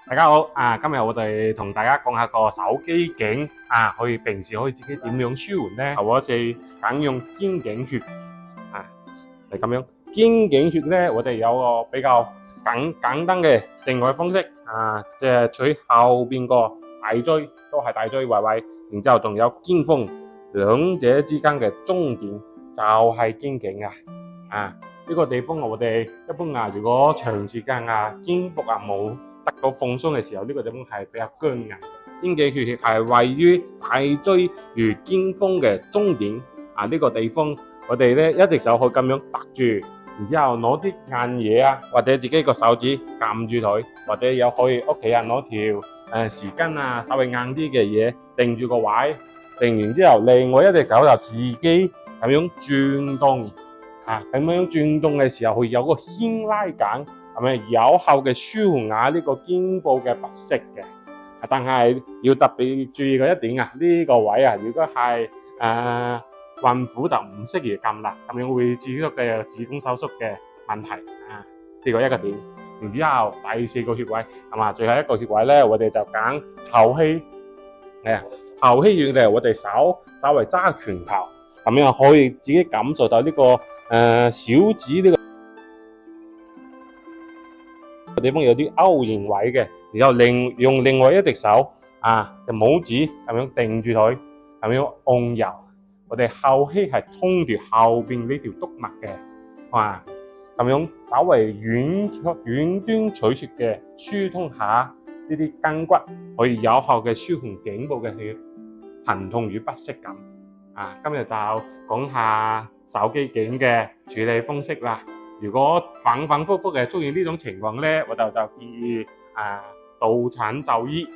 大家好今日我哋同大家講下個手機頸平時可以自己點樣舒緩呢？我哋揀用肩頸穴係咁樣。肩頸穴咧，我哋有個比較簡單嘅定位方式即係取後邊個大椎，都係大椎位位，然之後仲有肩峰，兩者之間嘅中點就係肩頸呢個地方我哋一般如果長時間肩部冇得到放鬆嘅時候，呢個地方係比較僵硬嘅。肩頸穴係位於大椎與肩峰嘅中點呢個地方，我哋咧一隻手可以咁樣搭住，然之後攞啲硬嘢或者自己個手指撳住佢，或者有可以屋企人攞條匙羹稍微硬啲嘅嘢定住個位，定完之後另外一隻手就自己咁樣轉動咁樣轉動嘅時候會有個牽拉緊，係咪有效嘅舒緩呢個肩部嘅不適嘅？但係要特別注意嘅一點呢個位如果係孕婦就唔適宜撳啦，咁樣會致到嘅子宮收縮嘅問題呢個一個點。然之後第四個穴位最後一個穴位咧，我哋就揀後溪後溪穴嘅，我哋稍微揸拳頭，咁樣可以自己感受到呢個小指呢個地方有啲勾形位嘅，然後用另外一隻手嘅拇指咁樣定住佢，咁樣按揉。我哋後溪係通住後邊呢條督脈嘅，咁樣稍微遠端取穴嘅疏通下呢啲筋骨，可以有效嘅舒緩頸部嘅疼痛與不適感。今日就講下手機頸嘅處理方式啦。如果反反复复嘅出現呢種情況咧，我就建議到診就醫。